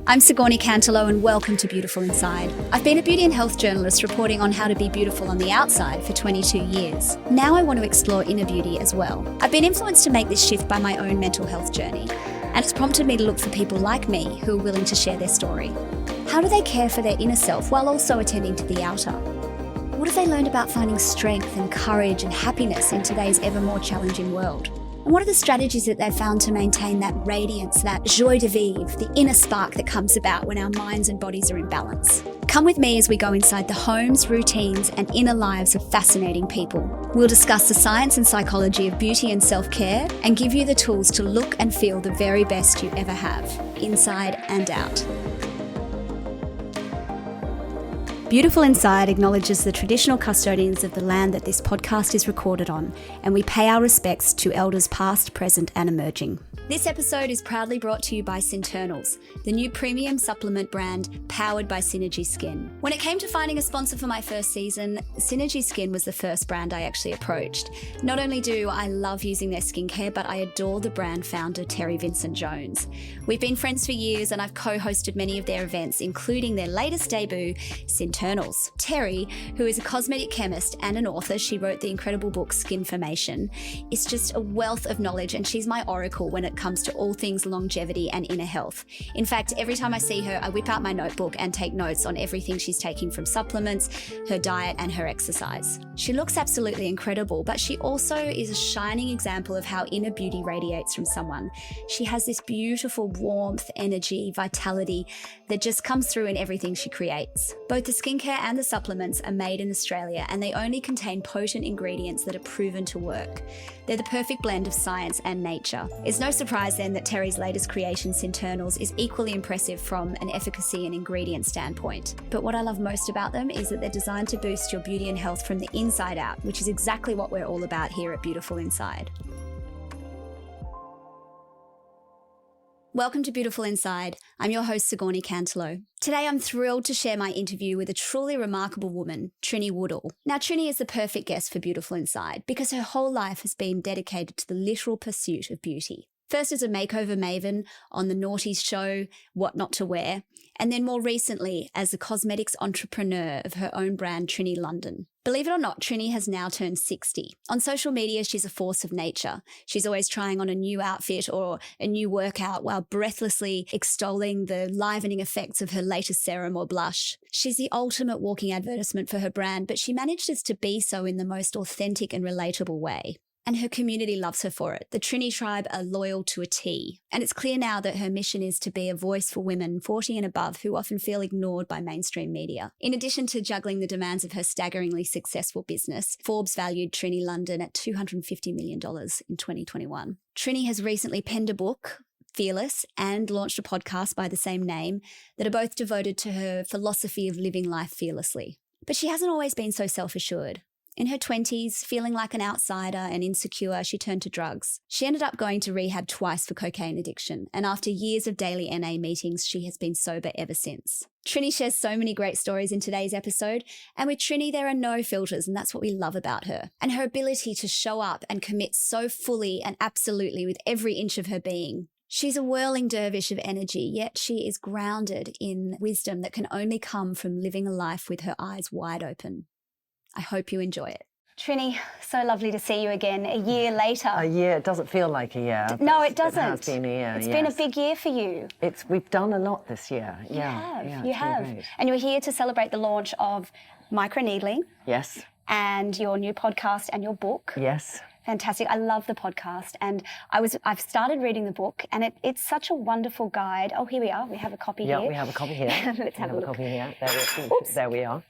I'm Sigourney Cantelo and welcome to Beautiful Inside. I've been a beauty and health journalist reporting on how to be beautiful on the outside for 22 years. Now I want to explore inner beauty as well. I've been influenced to make this shift by my own mental health journey, and it's prompted me to look for people like me who are willing to share their story. How do they care for their inner self while also attending to the outer? What have they learned about finding strength and courage and happiness in today's ever more challenging world? And what are the strategies that they've found to maintain that radiance, that joie de vivre, the inner spark that comes about when our minds and bodies are in balance? Come with me as we go inside the homes, routines, and inner lives of fascinating people. We'll discuss the science and psychology of beauty and self-care and give you the tools to look and feel the very best you ever have, inside and out. Beautiful Inside acknowledges the traditional custodians of the land that this podcast is recorded on, and we pay our respects to elders past, present, and emerging. This episode is proudly brought to you by Internals, the new premium supplement brand powered by Synergy Skin. When it came to finding a sponsor for my first season, Synergy Skin was the first brand I actually approached. Not only do I love using their skincare, but I adore the brand founder, Terry Vincent-Jones. We've been friends for years and I've co-hosted many of their events, including their latest debut, Internals. Terry, who is a cosmetic chemist and an author, she wrote the incredible book Skinformation, is just a wealth of knowledge, and she's my oracle when it comes to all things longevity and inner health. In fact, every time I see her, I whip out my notebook and take notes on everything she's taking, from supplements, her diet, and her exercise. She looks absolutely incredible, but she also is a shining example of how inner beauty radiates from someone. She has this beautiful warmth, energy, vitality that just comes through in everything she creates. Both the skincare and the supplements are made in Australia, and they only contain potent ingredients that are proven to work. They're the perfect blend of science and nature. It's no surprise then that Terry's latest creation, Internals, is equally impressive from an efficacy and ingredient standpoint. But what I love most about them is that they're designed to boost your beauty and health from the inside out, which is exactly what we're all about here at Beautiful Inside. Welcome to Beautiful Inside. I'm your host, Sigourney Cantelo. Today, I'm thrilled to share my interview with a truly remarkable woman, Trinny Woodall. Now, Trinny is the perfect guest for Beautiful Inside because her whole life has been dedicated to the literal pursuit of beauty. First as a makeover maven on the Naughties show, What Not to Wear, and then more recently as a cosmetics entrepreneur of her own brand, Trinny London. Believe it or not, Trinny has now turned 60. On social media, she's a force of nature. She's always trying on a new outfit or a new workout while breathlessly extolling the livening effects of her latest serum or blush. She's the ultimate walking advertisement for her brand, but she manages to be so in the most authentic and relatable way. And her community loves her for it. The Trinny tribe are loyal to a T. And it's clear now that her mission is to be a voice for women 40 and above who often feel ignored by mainstream media. In addition to juggling the demands of her staggeringly successful business, Forbes valued Trinny London at $250 million in 2021. Trinny has recently penned a book, Fearless, and launched a podcast by the same name that are both devoted to her philosophy of living life fearlessly. But she hasn't always been so self-assured. In her 20s, feeling like an outsider and insecure, she turned to drugs. She ended up going to rehab twice for cocaine addiction, and after years of daily NA meetings, she has been sober ever since. Trinny shares so many great stories in today's episode, and with Trinny there are no filters, and that's what we love about her. And her ability to show up and commit so fully and absolutely with every inch of her being. She's a whirling dervish of energy, yet she is grounded in wisdom that can only come from living a life with her eyes wide open. I hope you enjoy it. Trinny, so lovely to see you again a year later. A year, it doesn't feel like a year. No, it doesn't. It has been a year, It's been a big year for you. We've done a lot this year. You Yeah, have. And you're here to celebrate the launch of microneedling. Yes. And your new podcast and your book. Yes. Fantastic. I love the podcast, and I've started reading the book, and it's such a wonderful guide. Oh, here we are. We have a copy here. Yeah, we have a copy here. Let's have a look. Copy here. There we are.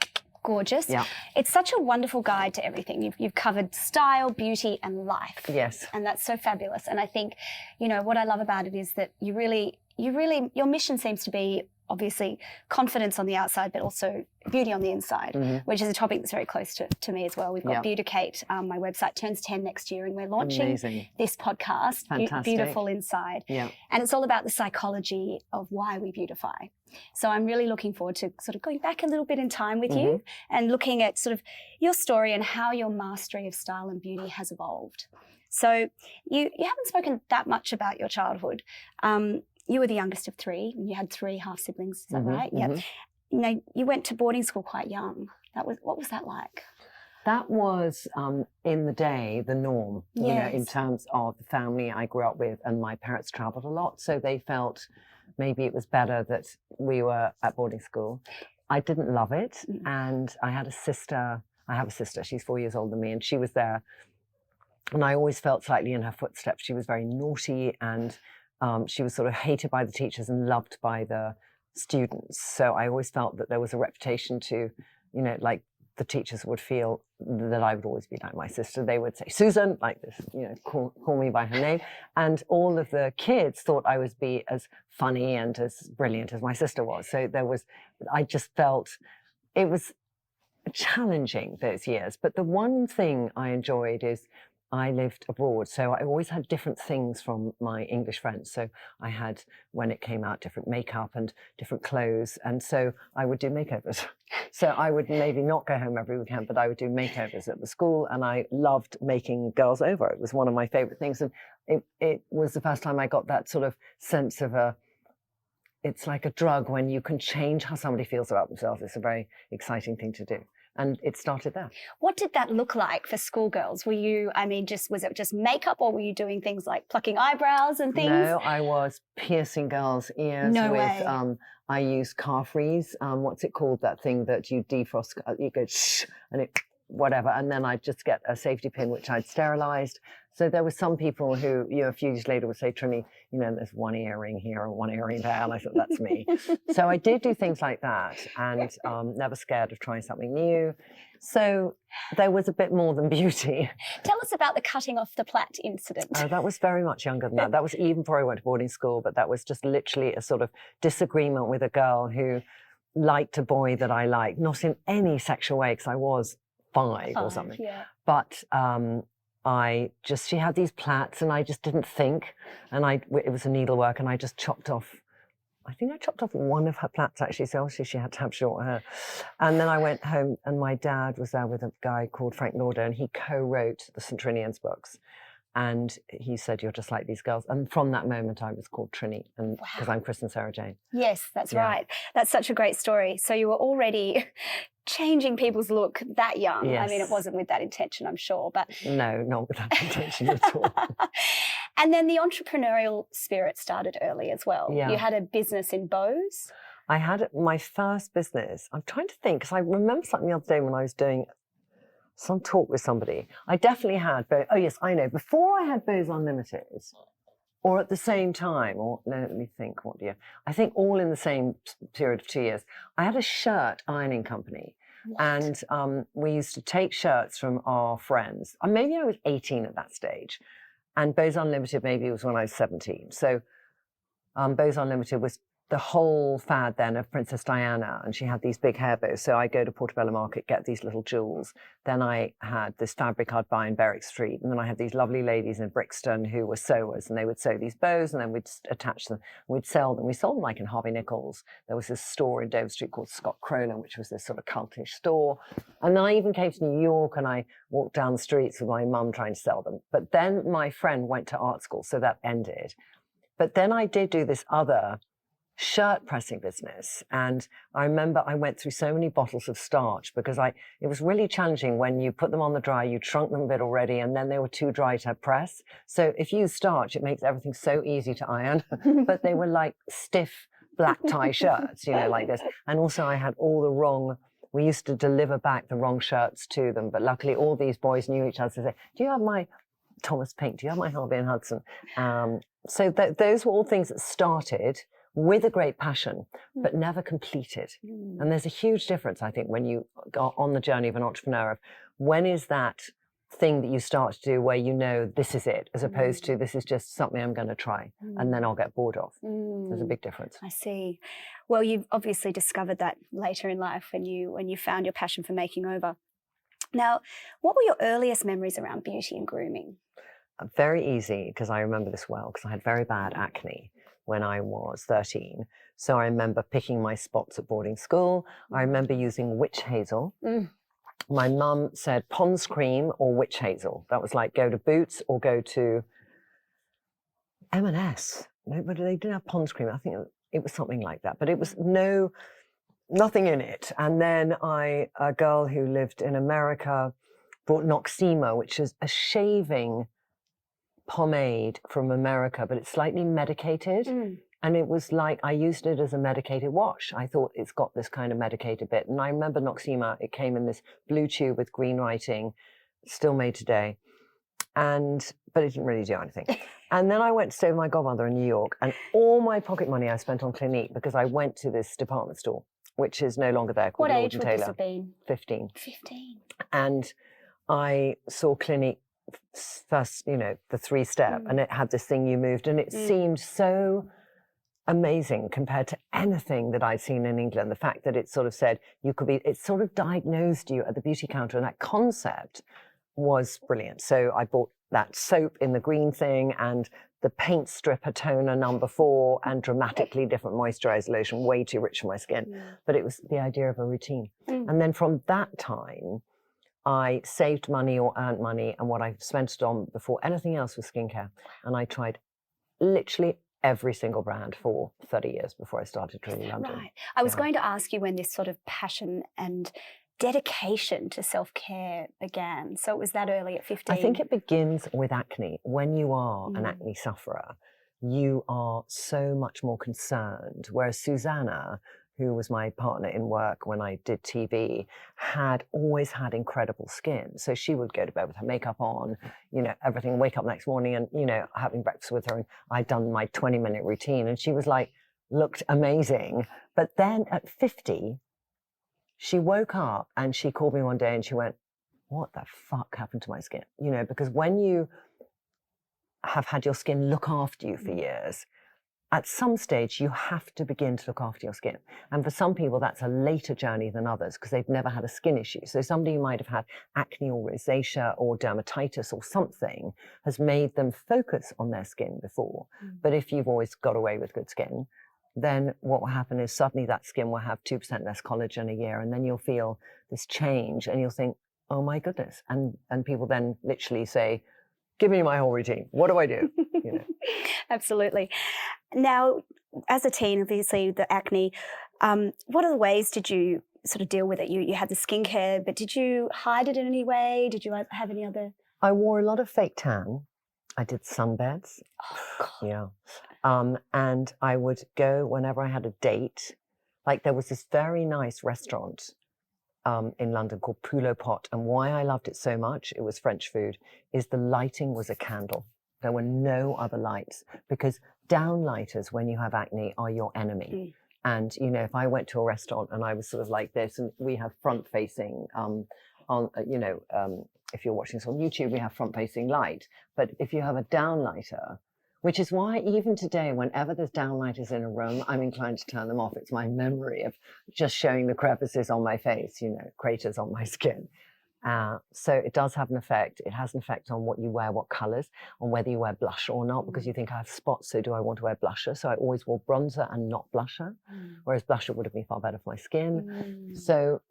Gorgeous. Yeah. It's such a wonderful guide to everything. You've covered style, beauty, and life. Yes. And that's so fabulous. And I think, what I love about it is that you really, your mission seems to be obviously confidence on the outside, but also beauty on the inside, which is a topic that's very close to me as well. We've got Beauticate, my website turns 10 next year, and we're launching this podcast, Beautiful Inside. Yeah. And it's all about the psychology of why we beautify. So I'm really looking forward to sort of going back a little bit in time with you and looking at sort of your story and how your mastery of style and beauty has evolved. So you haven't spoken that much about your childhood. you were the youngest of three. You had three half siblings. Is that right? Yeah. You know, you went to boarding school quite young. What was that like? That was, in the day, the norm, you know, in terms of the family I grew up with, and my parents travelled a lot, so they felt maybe it was better that we were at boarding school. I didn't love it, and I have a sister, she's 4 years older than me, and she was there, and I always felt slightly in her footsteps. She was very naughty, and she was sort of hated by the teachers and loved by the students, so I always felt that there was a reputation to, you know, like, the teachers would feel that I would always be like my sister. They would say, Susan, like this, you know, call me by her name. And all of the kids thought I would be as funny and as brilliant as my sister was. So I just felt it was challenging those years. But the one thing I enjoyed is I lived abroad, so I always had different things from my English friends. So I had, when it came out, different makeup and different clothes, and so I would do makeovers. So I would maybe not go home every weekend, but I would do makeovers at the school, and I loved making girls over. It was one of my favourite things, and it was the first time I got that sort of sense of it's like a drug when you can change how somebody feels about themselves. It's a very exciting thing to do. And it started there. What did that look like for schoolgirls? Were you, was it just makeup, or were you doing things like plucking eyebrows and things? No, I was piercing girls' ears I used car freeze. What's it called? That thing that you defrost, you go shh, and it, whatever. And then I'd just get a safety pin, which I'd sterilised. So there were some people who, you know, a few years later would say, Trinny, you know, there's one earring here and one earring there. And I thought, that's me. So I did do things like that, and never scared of trying something new. So there was a bit more than beauty. Tell us about the cutting off the plait incident. Oh, that was very much younger than that. That was even before I went to boarding school, but that was just literally a sort of disagreement with a girl who liked a boy that I liked, not in any sexual way, because I was five or something. Yeah. But she had these plaits, and I just didn't think, and it was a needlework, and I just chopped off, I think I chopped off one of her plaits actually, so obviously she had to have short hair. And then I went home, and my dad was there with a guy called Frank Lauder, and he co-wrote the St. Trinians books. And he said, you're just like these girls. And from that moment, I was called Trinny, and because I'm Chris and Sarah Jane. Yes, that's right. That's such a great story. So you were already changing people's look that young. Yes. I mean, it wasn't with that intention, I'm sure. But no, not with that intention at all. And then the entrepreneurial spirit started early as well. Yeah. You had a business in bows. I had my first business. I'm trying to think, because I remember something the other day when I was doing some talk with somebody. I definitely had, oh yes, I know. Before I had Bows Unlimited, or at the same time, or no, let me think, what year? I think all in the same period of 2 years. I had a shirt ironing company. What? And we used to take shirts from our friends. Maybe I was 18 at that stage. And Bows Unlimited maybe was when I was 17. So Bows Unlimited was the whole fad then of Princess Diana, and she had these big hair bows. So I go to Portobello Market, get these little jewels. Then I had this fabric I'd buy in Berwick Street. And then I had these lovely ladies in Brixton who were sewers, and they would sew these bows, and then we'd attach them. We'd sell them. We sold them like in Harvey Nichols. There was this store in Dover Street called Scott Crowland, which was this sort of cultish store. And then I even came to New York, and I walked down the streets with my mum trying to sell them. But then my friend went to art school, so that ended. But then I did do this other shirt pressing business, and I remember I went through so many bottles of starch because it was really challenging when you put them on the dryer. You shrunk them a bit already, and then they were too dry to press. So if you use starch, it makes everything so easy to iron. But they were like stiff black tie shirts, you know, like this. And also I had all the wrong. We used to deliver back the wrong shirts to them, but luckily all these boys knew each other. So they say, "Do you have my Thomas Pink? Do you have my Harvey and Hudson?" So those were all things that started with a great passion, but never completed. And there's a huge difference, I think, when you are on the journey of an entrepreneur, of when is that thing that you start to do where you know this is it, as opposed to this is just something I'm going to try and then I'll get bored of. There's a big difference. I see. Well, you've obviously discovered that later in life when you found your passion for making over. Now, what were your earliest memories around beauty and grooming? Very easy, because I remember this well, because I had very bad acne when I was 13. So I remember picking my spots at boarding school. I remember using witch hazel. My mum said Pond's cream or witch hazel. That was like go to Boots or go to M&S. no, but they didn't have Pond's cream. I think it was something like that, but it was nothing in it. And then a girl who lived in America brought Noxema, which is a shaving pomade from America, but it's slightly medicated. And it was like, I used it as a medicated wash. I thought it's got this kind of medicated bit. And I remember Noxema, it came in this blue tube with green writing, still made today. But it didn't really do anything. And then I went to stay with my godmother in New York, and all my pocket money I spent on Clinique because I went to this department store, which is no longer there, called What Lord age and would Taylor. this have been? 15. 15. And I saw Clinique first, the 3-step, and it had this thing you moved, and it seemed so amazing compared to anything that I'd seen in England. The fact that it sort of said it sort of diagnosed you at the beauty counter, and that concept was brilliant. So I bought that soap in the green thing and the paint stripper toner number 4 and dramatically different moisturizer lotion, way too rich for my skin. But it was the idea of a routine. And then from that time, I saved money or earned money, and what I spent it on before anything else was skincare. And I tried literally every single brand for 30 years before I started Trinny London. Right. I was going to ask you when this sort of passion and dedication to self-care began. So it was that early at 15? I think it begins with acne. When you are an acne sufferer, you are so much more concerned. Whereas Susanna, who was my partner in work when I did TV, had always had incredible skin. So she would go to bed with her makeup on, everything, wake up next morning and, having breakfast with her. And I'd done my 20-minute routine and she was like, looked amazing. But then at 50, she woke up and she called me one day and she went, what the fuck happened to my skin? Because when you have had your skin look after you for years, at some stage, you have to begin to look after your skin. And for some people, that's a later journey than others because they've never had a skin issue. So somebody who might have had acne or rosacea or dermatitis or something has made them focus on their skin before. But if you've always got away with good skin, then what will happen is suddenly that skin will have 2% less collagen a year, and then you'll feel this change and you'll think, oh my goodness. And people then literally say, give me my whole routine. What do I do? Absolutely. Now, as a teen, obviously, the acne, what other ways did you sort of deal with it? You had the skincare, but did you hide it in any way? Did you have any other? I wore a lot of fake tan. I did sunbeds. Oh, God. Yeah. And I would go whenever I had a date. Like there was this very nice restaurant in London called Poulet Pot. And why I loved it so much, it was French food, is the lighting was a candle. There were no other lights because downlighters when you have acne are your enemy. And, if I went to a restaurant and I was sort of like this, and we have front facing if you're watching this on YouTube, we have front facing light. But if you have a downlighter, which is why even today, whenever there's downlighters in a room, I'm inclined to turn them off. It's my memory of just showing the crevices on my face, craters on my skin. So it does have an effect. It has an effect on what you wear, what colours, on whether you wear blusher or not, because you think I have spots, so do I want to wear blusher? So I always wore bronzer and not blusher, whereas blusher would have been far better for my skin. So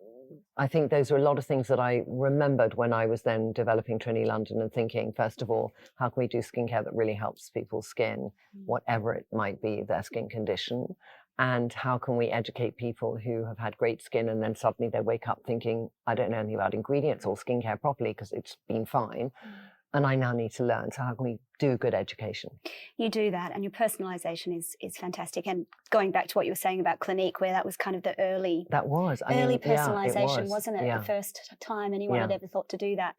I think those are a lot of things that I remembered when I was then developing Trinny London and thinking, first of all, how can we do skincare that really helps people's skin, whatever it might be, their skin condition? And how can we educate people who have had great skin and then suddenly they wake up thinking, I don't know anything about ingredients or skincare properly because it's been fine. And I now need to learn. So how can we do good education? You do that, and your personalisation is fantastic. And going back to what you were saying about Clinique, where that was kind of the early personalisation, wasn't it? Yeah. The first time anyone had ever thought to do that.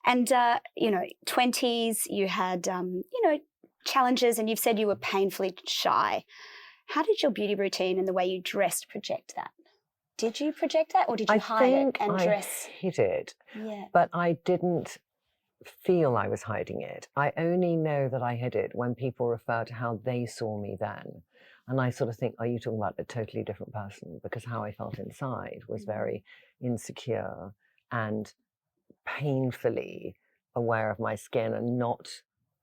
And, 20s, you had, challenges, and you've said you were painfully shy. How did your beauty routine and the way you dressed project that? Did you project that, or did you hide it and dress? I hid it, but I didn't feel I was hiding it. I only know that I hid it when people refer to how they saw me then. And I sort of think, are you talking about a totally different person? Because how I felt inside was very insecure and painfully aware of my skin and not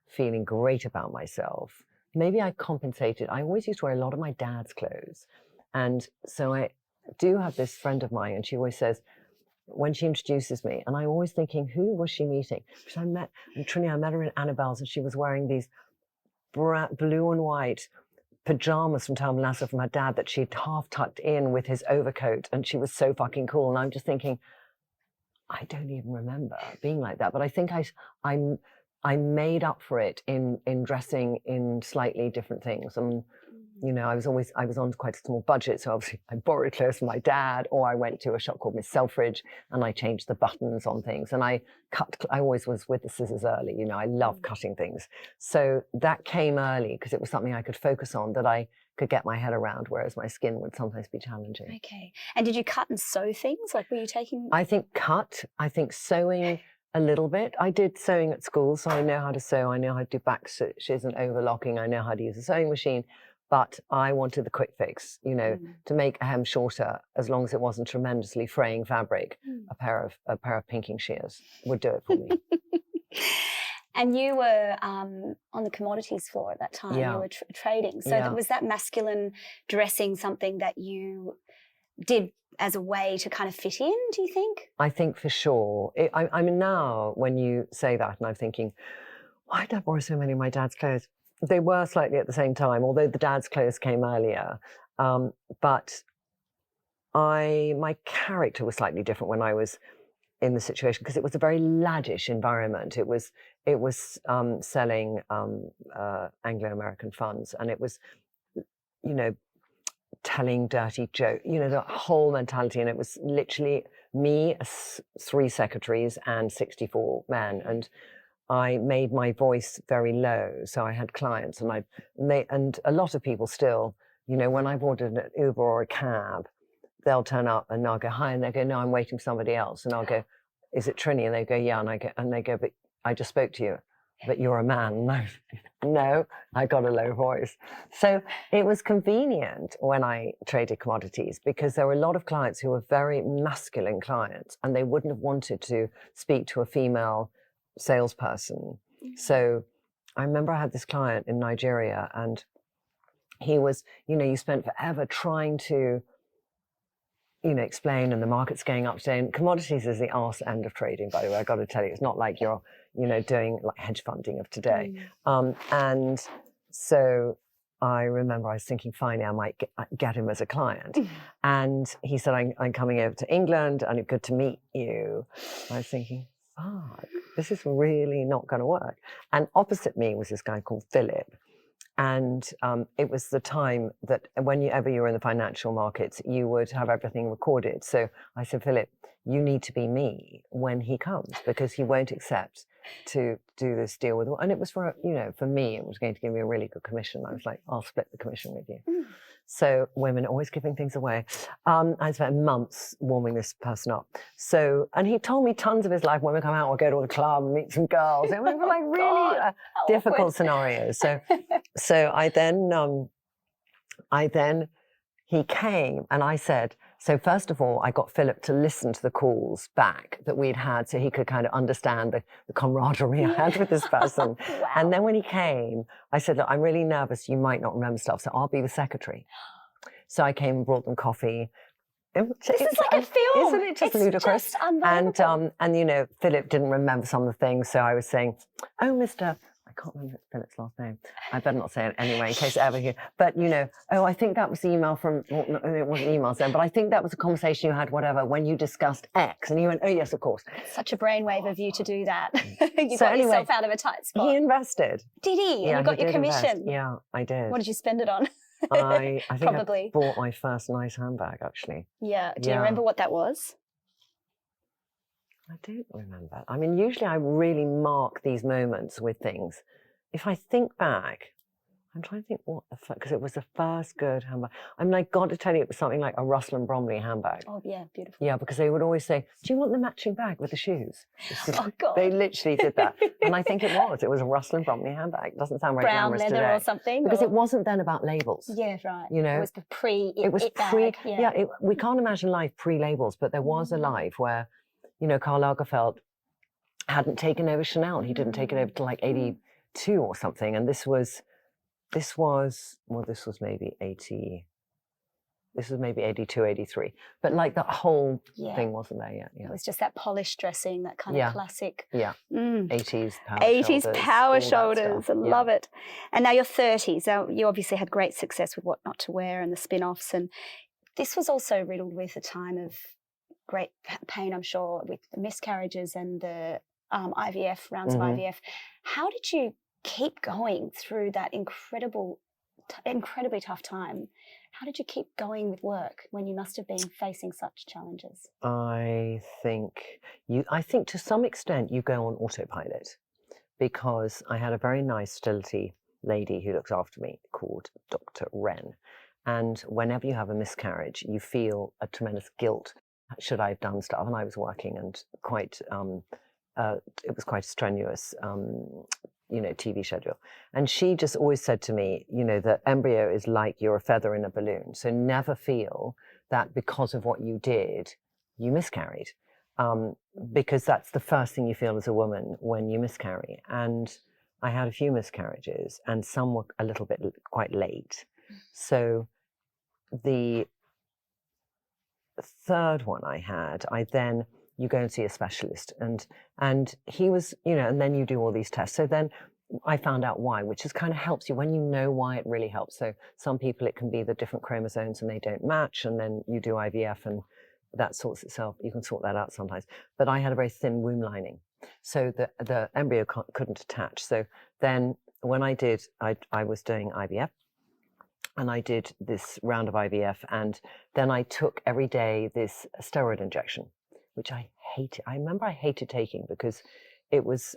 feeling great about myself. Maybe I compensated. I always used to wear a lot of my dad's clothes. And so I do have this friend of mine, and she always says, when she introduces me, and I'm always thinking, who was she meeting? Because I met Trinny, I met her in Annabelle's, and she was wearing these blue and white pajamas from Tom Lasso from her dad that she'd half tucked in with his overcoat, and she was so fucking cool. And I'm just thinking, I don't even remember being like that, but I think I made up for it in dressing in slightly different things. And you know, I was on quite a small budget, so obviously I borrowed clothes from my dad, or I went to a shop called Miss Selfridge and I changed the buttons on things. And I always was with the scissors early. You know, I love cutting things, so that came early because it was something I could focus on, that I could get my head around, whereas my skin would sometimes be challenging. Okay. And did you cut and sew things? Like, were you taking? I think sewing a little bit. I did sewing at school, so I know how to sew. I know how to do back stitches and overlocking. I know how to use a sewing machine. But I wanted the quick fix, you know, to make a hem shorter, as long as it wasn't tremendously fraying fabric. A pair of pinking shears would do it for me. And you were on the commodities floor at that time. Yeah. You were trading. So was that masculine dressing something that you did as a way to kind of fit in, do you think? I think for sure. I mean, now when you say that, and I'm thinking, why did I borrow so many of my dad's clothes? They were slightly at the same time, although the dad's clothes came earlier. But my character was slightly different when I was in the situation, because it was a very laddish environment. It was selling Anglo-American funds, and it was, you know, telling dirty jokes, you know, the whole mentality. And it was literally me, 3 secretaries, and 64 men. And I made my voice very low, so I had clients, and a lot of people still, you know, when I've ordered an Uber or a cab, they'll turn up and I'll go, hi, and they go, no, I'm waiting for somebody else, and I'll go, is it Trinny? And they go, yeah, and they go, but I just spoke to you, but you're a man. No, I got a low voice. So it was convenient when I traded commodities, because there were a lot of clients who were very masculine clients, and they wouldn't have wanted to speak to a female salesperson. So I remember I had this client in Nigeria, and he was, you know, you spent forever trying to, you know, explain, and the market's going up today. And commodities is the arse end of trading, by the way. I got to tell you, it's not like you're, you know, doing like hedge funding of today. And so I remember I was thinking, finally, I might get him as a client. And he said, I'm coming over to England, and it's good to meet you. I was thinking, fuck, this is really not going to work. And opposite me was this guy called Philip. And it was the time that whenever you were in the financial markets, you would have everything recorded. So I said, Philip, you need to be me when he comes, because he won't accept to do this deal with. And it was for, you know, for me, it was going to give me a really good commission. I was like, I'll split the commission with you. So women are always giving things away. I spent months warming this person up. So, and he told me tons of his life. When we come out, we'll go to a club and meet some girls. It was like really difficult scenarios. So he came, and I said, so first of all, I got Philip to listen to the calls back that we'd had, so he could kind of understand the camaraderie I had with this person. Wow. And then when he came, I said, look, I'm really nervous. You might not remember stuff, so I'll be the secretary. So I came and brought them coffee. This is like a film. Isn't it just ludicrous? Just unbelievable. And you know, Philip didn't remember some of the things, so I was saying, oh, Mr. I can't remember Philip's last name. I better not say it anyway, in case it ever hear. But, you know, oh, I think that was the email from, well, no, it wasn't emails then, but I think that was a conversation you had, whatever, when you discussed X. And he went, oh, yes, of course. Such a brainwave of you to do that. You got yourself out of a tight spot. He invested. Did he? Yeah, and you got your commission? Invest. Yeah, I did. What did you spend it on? I think Probably. I bought my first nice handbag, actually. Yeah. Do you remember what that was? I don't remember. I mean, usually I really mark these moments with things. If I think back, I'm trying to think what the fuck, because it was the first good handbag. I mean, I got to tell you, it was something like a Russell and Bromley handbag. Oh, yeah, beautiful. Yeah, because they would always say, do you want the matching bag with the shoes? Oh, God. They literally did that. And I think it was a Russell and Bromley handbag. It doesn't sound very brown glamorous leather today. Or something? Because it wasn't then about labels. Yeah, right. You know? It was the pre bag. Yeah, we can't imagine life pre-labels, but there was a life where, you know, Karl Lagerfeld hadn't taken over Chanel. He didn't take it over till like 82 or something. And this was maybe 80. this was maybe 82, 83. But like that whole thing wasn't there yet. It was just that polished dressing, that kind of classic. 80s power 80s shoulders. power shoulders. I love it. And now you're 30s. Now you obviously had great success with What Not to Wear and the spin-offs. And this was also riddled with a time of great pain, I'm sure, with the miscarriages and the IVF, rounds of IVF. How did you keep going through that incredibly tough time? How did you keep going with work when you must have been facing such challenges? I think to some extent you go on autopilot, because I had a very nice sterility lady who looks after me called Dr. Wren. And whenever you have a miscarriage, you feel a tremendous guilt. Should I have done stuff? And I was working and it was quite a strenuous, TV schedule. And she just always said to me, the embryo is like you're a feather in a balloon. So never feel that because of what you did, you miscarried. Because that's the first thing you feel as a woman when you miscarry. And I had a few miscarriages, and some were a little bit quite late. So the third one I had, you go and see a specialist, and he was, and then you do all these tests. So then I found out why, which just kind of helps you when you know why. It really helps. So some people, it can be the different chromosomes and they don't match, and then you do IVF and that sorts itself. You can sort that out sometimes. But I had a very thin womb lining, so the embryo couldn't attach. So then when I was doing IVF, and I did this round of IVF, and then I took every day this steroid injection, which I hated. I remember I hated taking because it was,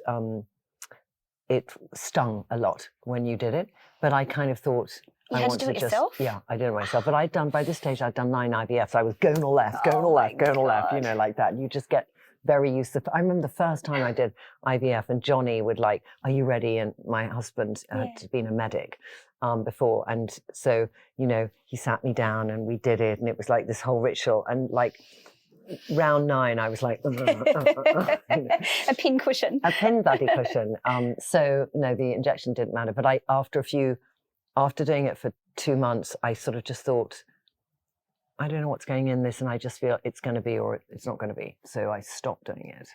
it stung a lot when you did it. But I kind of thought, you had to do it yourself? Yeah, I did it myself. But by this stage, I'd done 9 IVFs. I was going all left, going all left, like that. You just get very used to. I remember the first time I did IVF, and Johnny would like, "Are you ready?" And my husband had been a medic before, and so he sat me down and we did it, and it was like this whole ritual. And like round 9, I was like a pin cushion, a pin bloody cushion. So no, the injection didn't matter. But after doing it for 2 months, I sort of just thought, I don't know what's going in this, and I just feel it's going to be or it's not going to be. So I stopped doing it.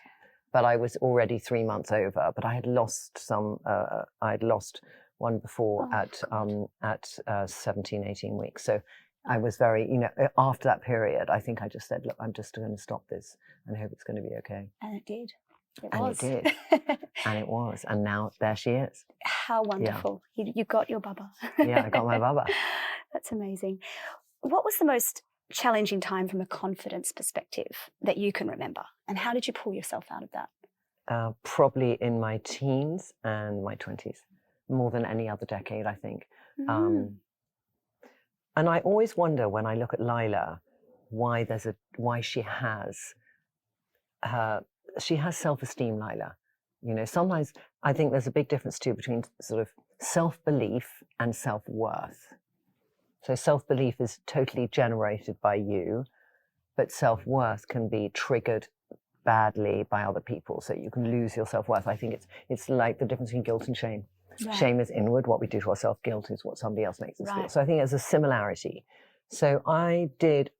But I was already 3 months over. But I had lost some. I'd lost one before at 17, 18 weeks. So I was very, after that period, I think I just said, look, I'm just going to stop this and hope it's going to be okay. And it did. It did. And it was. And now there she is. How wonderful. Yeah. You got your bubba. Yeah, I got my bubba. That's amazing. What was the most challenging time from a confidence perspective that you can remember? And how did you pull yourself out of that? Probably in my teens and my 20s, more than any other decade, I think. And I always wonder when I look at Lyla, why she has self-esteem, Lyla. Sometimes I think there's a big difference too between sort of self-belief and self-worth. So self-belief is totally generated by you, but self-worth can be triggered badly by other people. So you can lose your self-worth. I think it's like the difference between guilt and shame. Right. Shame is inward, what we do to ourselves. Guilt is what somebody else makes us feel. So I think there's a similarity. So I did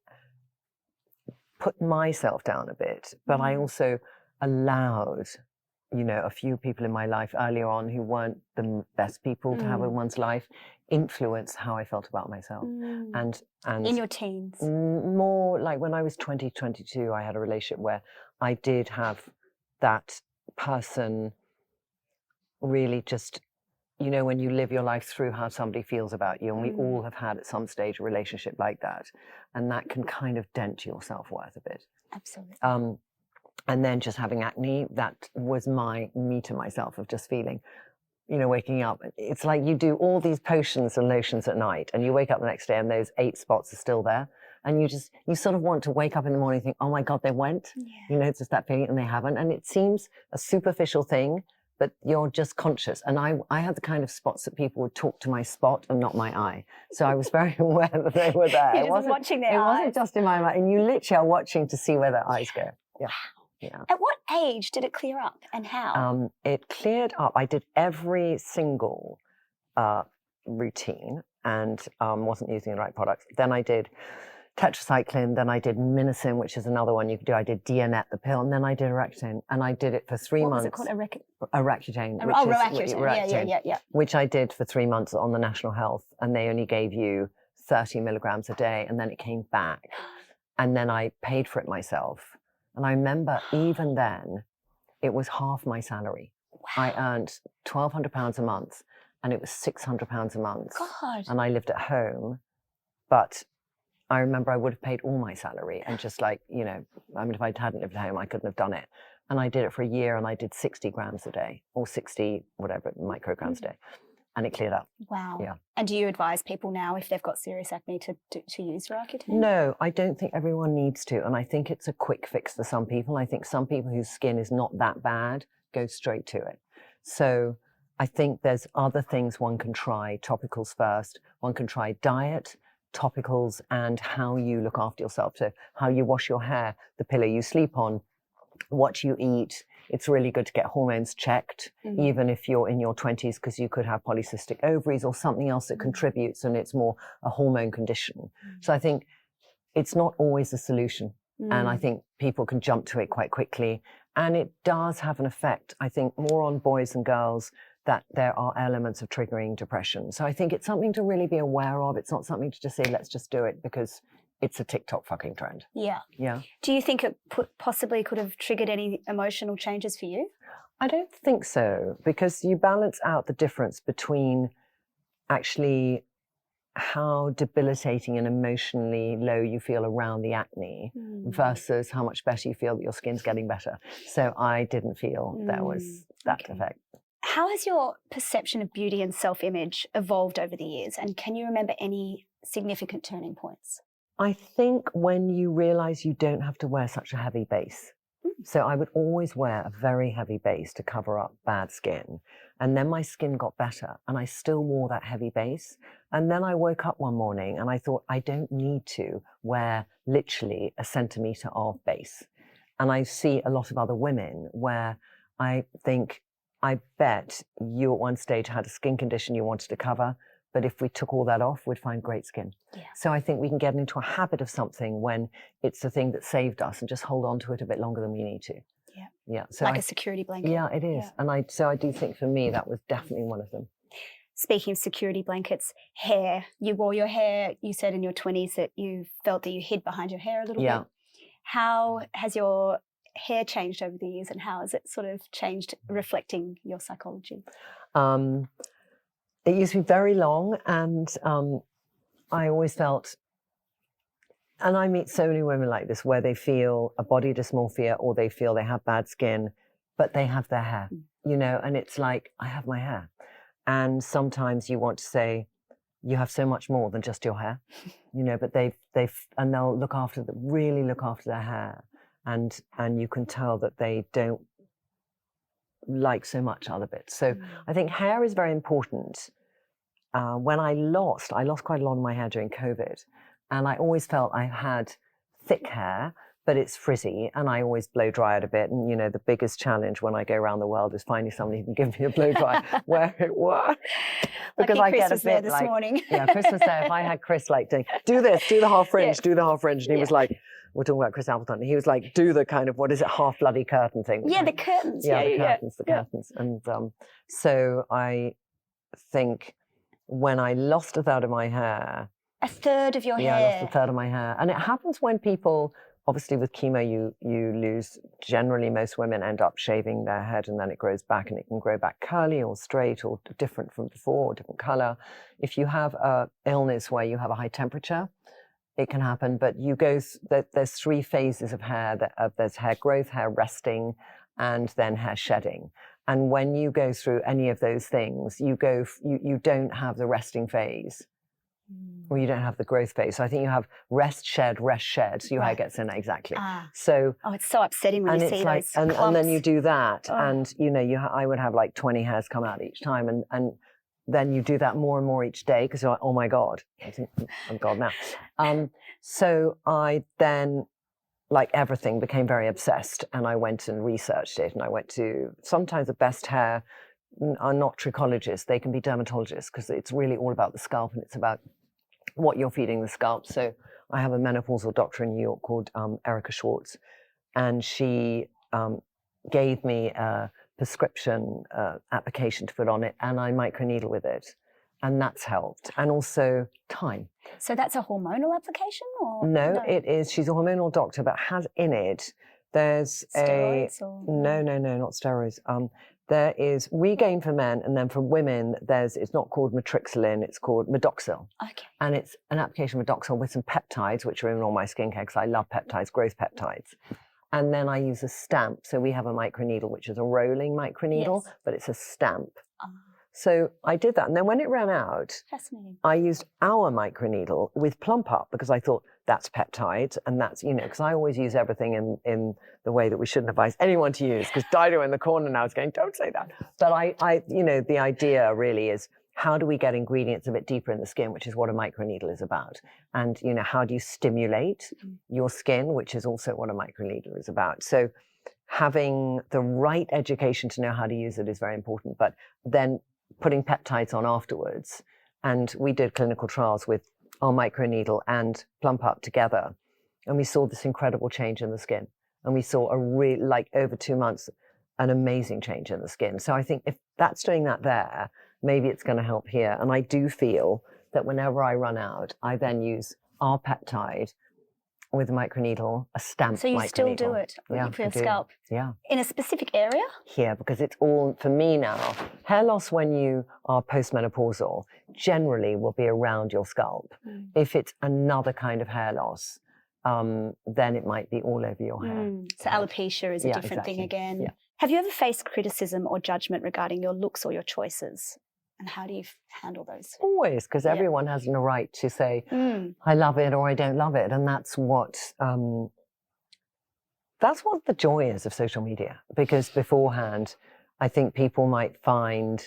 put myself down a bit, but I also allowed, a few people in my life earlier on who weren't the best people to have in one's life influence how I felt about myself. And in your teens? More like when I was 20, 22, I had a relationship where I did have that person really just, when you live your life through how somebody feels about you, and we all have had at some stage a relationship like that, and that can kind of dent your self-worth a bit. Absolutely. And then just having acne, that was me to myself of just feeling, waking up. It's like you do all these potions and lotions at night, and you wake up the next day and those 8 spots are still there. And you sort of want to wake up in the morning and think, oh my God, they went. Yeah. It's just that feeling, and they haven't. And it seems a superficial thing, but you're just conscious. And I had the kind of spots that people would talk to my spot and not my eye. So I was very aware that they were there. You're just watching their eyes. It wasn't just in my mind. And you literally are watching to see where their eyes go. Yeah. Yeah. At what age did it clear up, and how? It cleared up. I did every single routine and wasn't using the right products. Then I did tetracycline, then I did minicin, which is another one you could do. I did Dianet, the pill, and then I did Aractane, and I did it for 3 months. What was it called? Aractane. Roaccutane. Yeah. Which I did for 3 months on the National Health, and they only gave you 30 milligrams a day, and then it came back, and then I paid for it myself. And I remember even then, it was half my salary. Wow. I earned £1,200 a month, and it was £600 a month. God. And I lived at home, but I remember I would have paid all my salary and just like, you know, I mean, if I hadn't lived at home, I couldn't have done it. And I did it for a year, and I did 60 grams a day, or 60, whatever, micrograms a day. And it cleared up. Wow. Yeah. And do you advise people now, if they've got serious acne, to use Roaccutane? No, I don't think everyone needs to. And I think it's a quick fix for some people. I think some people whose skin is not that bad go straight to it. So I think there's other things one can try. Topicals first. One can try diet, topicals, and how you look after yourself. So how you wash your hair, the pillow you sleep on, what you eat. It's really good to get hormones checked, even if you're in your 20s, because you could have polycystic ovaries or something else that contributes, and it's more a hormone condition. So I think it's not always a solution. And I think people can jump to it quite quickly. And it does have an effect, I think, more on boys and girls, that there are elements of triggering depression. So I think it's something to really be aware of. It's not something to just say, let's just do it because it's a TikTok fucking trend. Yeah. Yeah. Do you think it possibly could have triggered any emotional changes for you? I don't think so, because you balance out the difference between actually how debilitating and emotionally low you feel around the acne versus how much better you feel that your skin's getting better. So I didn't feel there was that effect. How has your perception of beauty and self-image evolved over the years? And can you remember any significant turning points? I think when you realize you don't have to wear such a heavy base. So I would always wear a very heavy base to cover up bad skin. And then my skin got better, and I still wore that heavy base. And then I woke up one morning and I thought, I don't need to wear literally a centimetre of base. And I see a lot of other women where I think, I bet you at one stage had a skin condition you wanted to cover, but if we took all that off, we'd find great skin. Yeah. So I think we can get into a habit of something when it's the thing that saved us, and just hold on to it a bit longer than we need to. Yeah. Yeah. So like a security blanket. Yeah, it is. Yeah. And I do think for me, that was definitely one of them. Speaking of security blankets, hair. You wore your hair, you said in your 20s that you felt that you hid behind your hair a little bit. How has your hair changed over the years, and how has it sort of changed reflecting your psychology? It used to be very long, and I always felt, and I meet so many women like this, where they feel a body dysmorphia, or they feel they have bad skin, but they have their hair, you know, and it's like, I have my hair. And sometimes you want to say, you have so much more than just your hair, you know, but and they'll really look after their hair. And you can tell that they don't like so much other bits. So I think hair is very important. When I lost quite a lot of my hair during COVID, and I always felt I had thick hair, but it's frizzy, and I always blow dry it a bit. And, you know, the biggest challenge when I go around the world is finding somebody who can give me a blow dry where it works. Because I get a bit this morning. Yeah, Chris was there. If I had Chris like do this, do the half fringe, do the half fringe. And he was like, we're talking about Chris Appleton. He was like, do the kind of, what is it, half bloody curtain thing. Yeah, the curtains. Yeah, the curtains. And so I think when I lost a third of my hair. A third of your hair? Yeah, I lost a third of my hair. And it happens when people, obviously with chemo, you lose, generally most women end up shaving their head, and then it grows back, and it can grow back curly or straight or different from before, or different color. If you have a illness where you have a high temperature, it can happen, but there's 3 phases of hair. There's hair growth, hair resting, and then hair shedding. And when you go through any of those things, you don't have the resting phase, or you don't have the growth phase. So I think you have rest, shed, so your hair gets in it, exactly. So it's so upsetting when you see those and then you do that, and you know, I would have like 20 hairs come out each time, and then you do that more and more each day, because you're like, oh my God, I'm God now. So I then, like everything, became very obsessed, and I went and researched it, and I went to, sometimes the best hair are not trichologists, they can be dermatologists, because it's really all about the scalp, and it's about what you're feeding the scalp. So I have a menopausal doctor in New York called Erica Schwartz, and she gave me a prescription application to put on it, and I microneedle with it. And that's helped. And also time. So that's a hormonal application? Or No, it is. She's a hormonal doctor, but has in it, there's steroids or no, not steroids. There is Regain for men, and then for women, it's not called matrixylin, it's called Medoxil. Okay. And it's an application of Medoxil with some peptides, which are in all my skincare because I love peptides, growth peptides. And then I use a stamp. So we have a microneedle, which is a rolling microneedle, Yes. but it's a stamp. So I did that. And then when it ran out, Fascinating. I used our microneedle with Plump Up because I thought that's peptides and that's, because I always use everything in the way that we shouldn't advise anyone to use, because Dido in the corner now is going, don't say that. But I the idea really is, how do we get ingredients a bit deeper in the skin, which is what a microneedle is about. And, how do you stimulate your skin, which is also what a microneedle is about. So having the right education to know how to use it is very important. But then putting peptides on afterwards. And we did clinical trials with our microneedle and Plump Up together. And we saw this incredible change in the skin. And we saw over 2 months, an amazing change in the skin. So I think if that's doing that there, maybe it's going to help here. And I do feel that whenever I run out, I then use our peptide with a microneedle, a stamp. So you microneedle. still do it for your scalp? Yeah. In a specific area? Here, because it's all, for me now, hair loss when you are postmenopausal generally will be around your scalp. If it's another kind of hair loss, then it might be all over your hair. So alopecia is a different thing again. Yeah. Have you ever faced criticism or judgment regarding your looks or your choices? And how do you handle those? Always, because everyone has a right to say, I love it or I don't love it. And that's what the joy is of social media. Because beforehand, I think people might find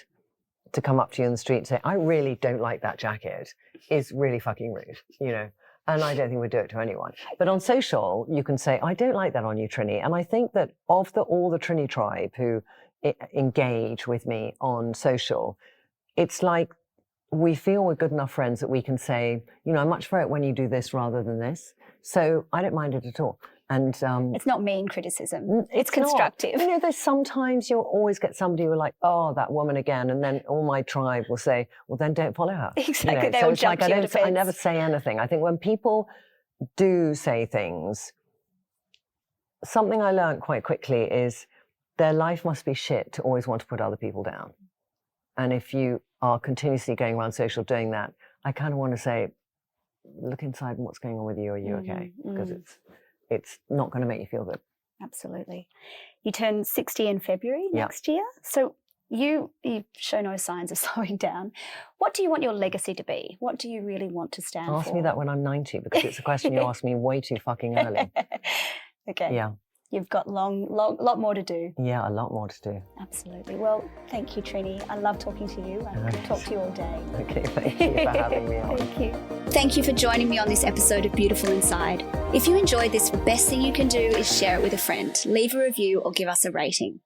to come up to you in the street and say, I really don't like that jacket, is really fucking rude, And I don't think we'd do it to anyone. But on social, you can say, I don't like that on you, Trinny. And I think that of all the Trinny tribe who engage with me on social, it's like we feel we're good enough friends that we can say, I much prefer it when you do this rather than this. So I don't mind it at all. And it's not mean criticism. It's constructive. There's sometimes you'll always get somebody who are like, oh, that woman again. And then all my tribe will say, well, then don't follow her. Exactly. They so will it's jump like to your defense. I never say anything. I think when people do say things, something I learned quite quickly is their life must be shit to always want to put other people down. And if you are continuously going around social doing that, I kind of want to say, look inside and what's going on with you. Are you okay? Because it's not going to make you feel good. Absolutely. You turn 60 in February next year. So you show no signs of slowing down. What do you want your legacy to be? What do you really want to stand for? Ask me that when I'm 90, because it's a question you ask me way too fucking early. Okay. Yeah. You've got lot more to do. Yeah, a lot more to do. Absolutely. Well, thank you, Trinny. I love talking to you. I could talk to you all day. Okay, thank you for having me on. Thank you. Thank you for joining me on this episode of Beautiful Inside. If you enjoyed this, the best thing you can do is share it with a friend, leave a review or give us a rating.